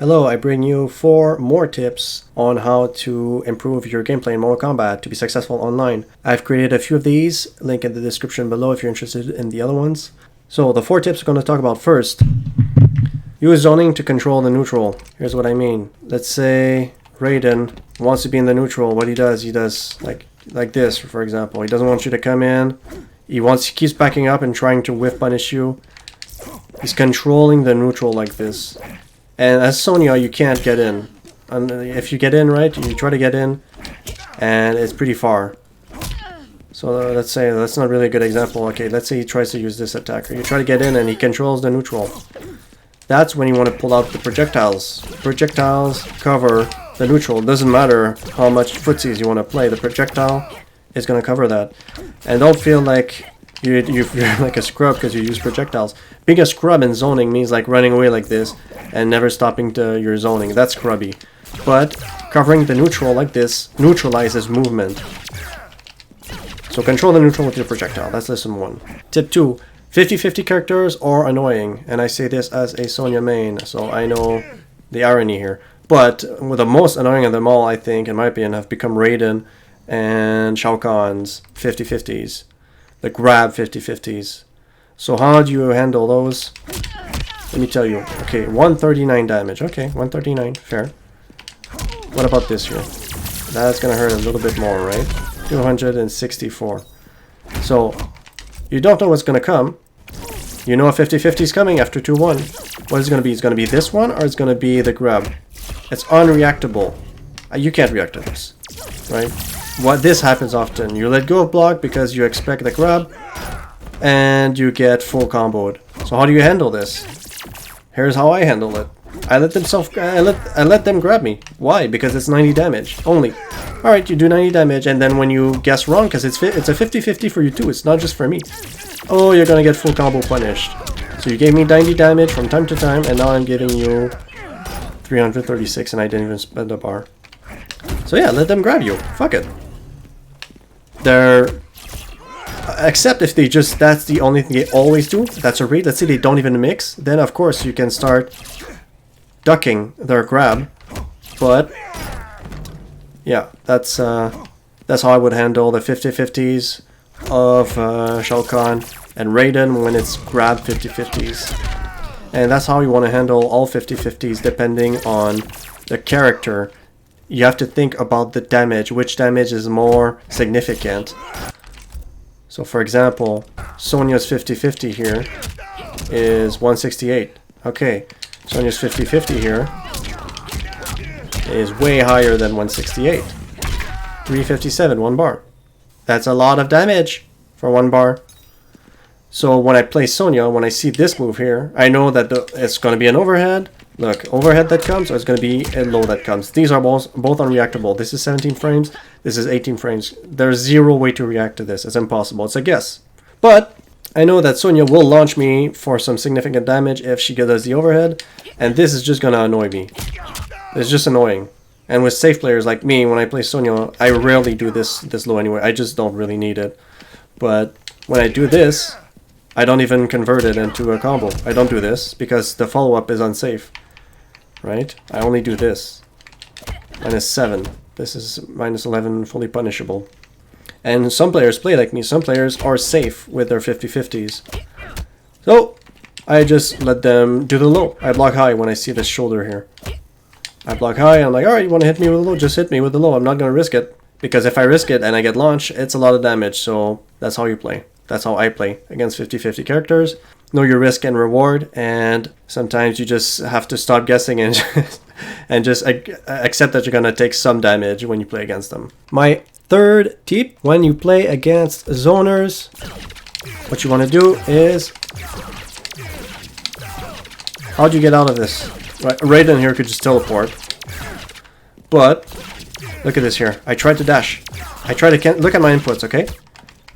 Hello, I bring you 4 more tips on how to improve your gameplay in Mortal Kombat to be successful online. I've created a few of these, link in the description below if you're interested in the other ones. So the 4 tips we're going to talk about first. Use zoning to control the neutral. Here's what I mean. Let's say Raiden wants to be in the neutral. What he does like this, for example. He doesn't want you to come in. He keeps backing up and trying to whiff punish you. He's controlling the neutral like this. And as Sonya, you can't get in. And if you get in, right, you try to get in, and it's pretty far. So let's say, that's not really a good example. Okay, let's say he tries to use this attacker. You try to get in and he controls the neutral. That's when you want to pull out the projectiles. Projectiles cover the neutral. It doesn't matter how much footsies you want to play. The projectile is going to cover that. And don't feel like you're like a scrub because you use projectiles. Being a scrub in zoning means like running away like this and never stopping to your zoning. That's scrubby. But covering the neutral like this neutralizes movement. So control the neutral with your projectile. That's lesson 1. Tip 2. 50-50 characters are annoying. And I say this as a Sonya main, so I know the irony here. But the most annoying of them all, I think, in my opinion, have become Raiden and Shao Kahn's 50-50s. The grab 50-50s. So how do you handle those? Let me tell you. Okay, 139 damage. Okay, 139, fair. What about this here? That's gonna hurt a little bit more, right? 264. So, you don't know what's gonna come. You know a 50-50 is coming after 2-1. What is it gonna be? It's gonna be this one, or it's gonna be the grab? It's unreactable. You can't react to this, right? This happens often. You let go of block because you expect the grab, and you get full comboed. So how do you handle this? Here's how I handle it. I let them grab me. Why? Because it's 90 damage only. All right, you do 90 damage, and then when you guess wrong, because it's a 50-50 for you too. It's not just for me. Oh, you're gonna get full combo punished. So you gave me 90 damage from time to time, and now I'm giving you 336, and I didn't even spend a bar. So yeah, let them grab you. Fuck it. Except if they that's the only thing they always do. That's a raid. Let's say they don't even mix. Then of course you can start ducking their grab. But yeah, that's how I would handle the 50-50s of Shao Kahn and Raiden when it's grab 50-50s. And that's how you want to handle all 50-50s depending on the character. You have to think about the damage, which damage is more significant. So for example, Sonya's 50-50 here is 168. Okay, Sonya's 50-50 here is way higher than 168. 357, 1 bar. That's a lot of damage for 1 bar. So when I play Sonya, when I see this move here, I know that it's going to be an overhead. Look, overhead that comes, or it's going to be a low that comes. These are both unreactable. This is 17 frames, this is 18 frames. There's zero way to react to this. It's impossible. It's a guess. But I know that Sonya will launch me for some significant damage if she does the overhead, and this is just going to annoy me. It's just annoying. And with safe players like me, when I play Sonya, I rarely do this low anyway. I just don't really need it. But when I do this, I don't even convert it into a combo. I don't do this because the follow-up is unsafe. Right? I only do this. -7. This is -11, fully punishable. And some players play like me. Some players are safe with their 50-50s. So, I just let them do the low. I block high when I see this shoulder here. I block high, I'm like, alright, you want to hit me with the low? Just hit me with the low. I'm not going to risk it. Because if I risk it and I get launched, it's a lot of damage. So, that's how you play. That's how I play against 50-50 characters. Know your risk and reward, and sometimes you just have to stop guessing and just accept that you're gonna take some damage when you play against them. My third tip, when you play against zoners, what you want to do is, how do you get out of this? Right, Raiden here could just teleport, but look at this here. I tried to dash. I tried to look at my inputs. Okay,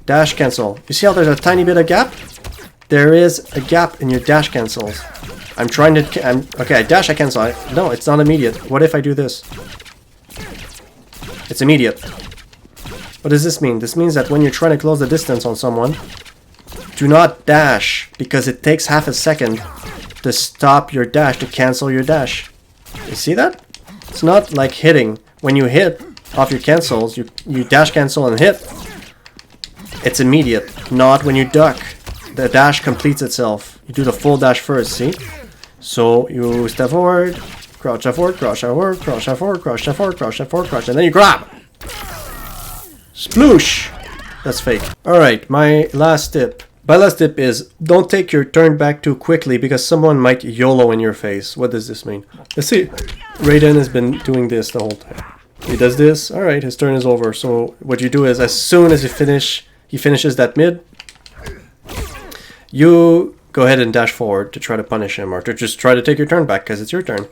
dash cancel. You see how there's a tiny bit of gap? There is a gap in your dash cancels. I'm trying to... okay, I dash, I cancel. No, it's not immediate. What if I do this? It's immediate. What does this mean? This means that when you're trying to close the distance on someone, do not dash, because it takes half a second to stop your dash, to cancel your dash. You see that? It's not like hitting. When you hit off your cancels, you dash cancel and hit. It's immediate, not when you duck. The dash completes itself. You do the full dash first, see? So you step forward, crouch step forward, crouch step forward, crouch step forward, crouch step forward, crouch step forward, crouch, and then you grab! Sploosh! That's fake. Alright, my last tip. My last tip is don't take your turn back too quickly because someone might YOLO in your face. What does this mean? Let's see. Raiden has been doing this the whole time. He does this. Alright, his turn is over. So what you do is as soon as he finishes that mid, you go ahead and dash forward to try to punish him or to just try to take your turn back because it's your turn.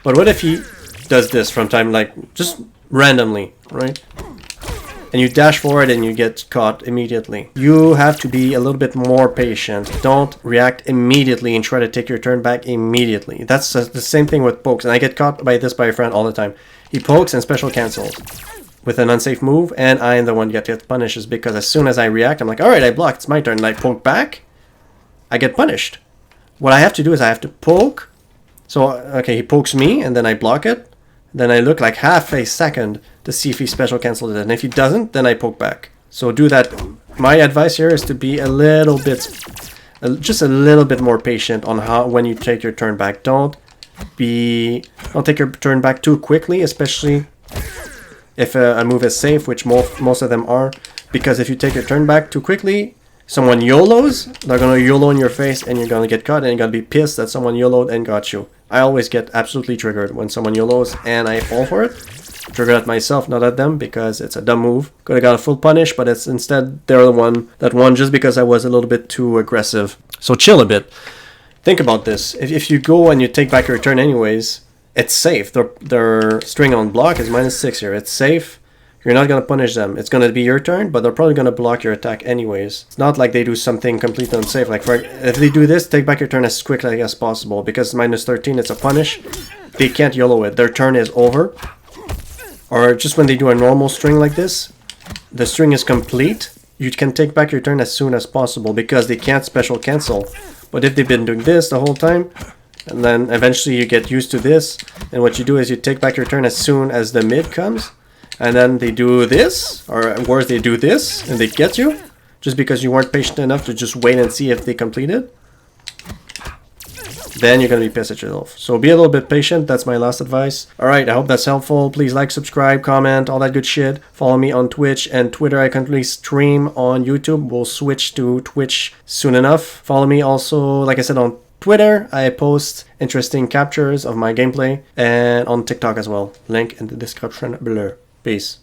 But what if he does this from time, like just randomly, right? And you dash forward and you get caught immediately. You have to be a little bit more patient. Don't react immediately and try to take your turn back immediately. That's the same thing with pokes. And I get caught by this by a friend all the time. He pokes and special cancels with an unsafe move, and I am the one that gets punished is because as soon as I react, I'm like, alright, I blocked, it's my turn, and I poke back, I get punished. What I have to do is I have to poke. So, okay, he pokes me, and then I block it. Then I look like half a second to see if he special canceled it. And if he doesn't, then I poke back. So do that. My advice here is to be a little bit, just a little bit more patient on when you take your turn back. Don't take your turn back too quickly, especially if a move is safe, which most of them are. Because if you take your turn back too quickly, someone YOLOs, they're going to YOLO in your face and you're going to get caught and you're going to be pissed that someone YOLO'd and got you. I always get absolutely triggered when someone YOLOs and I fall for it. Triggered at myself, not at them, because it's a dumb move. Could have got a full punish, but it's instead they're the one that won just because I was a little bit too aggressive. So chill a bit. Think about this. If you go and you take back your turn anyways, it's safe. Their string on block is -6 here. It's safe. You're not going to punish them. It's going to be your turn, but they're probably going to block your attack anyways. It's not like they do something completely unsafe. Like if they do this, take back your turn as quickly as possible. Because -13, it's a punish. They can't YOLO it. Their turn is over. Or just when they do a normal string like this, the string is complete. You can take back your turn as soon as possible because they can't special cancel. But if they've been doing this the whole time, and then eventually you get used to this, and what you do is you take back your turn as soon as the mid comes. And then they do this, or worse, they do this, and they get you, just because you weren't patient enough to just wait and see if they completed. Then you're going to be pissed at yourself. So be a little bit patient. That's my last advice. Alright, I hope that's helpful. Please like, subscribe, comment, all that good shit. Follow me on Twitch and Twitter. I currently stream on YouTube. We'll switch to Twitch soon enough. Follow me also, like I said, on Twitter. I post interesting captures of my gameplay. And on TikTok as well. Link in the description below. Peace.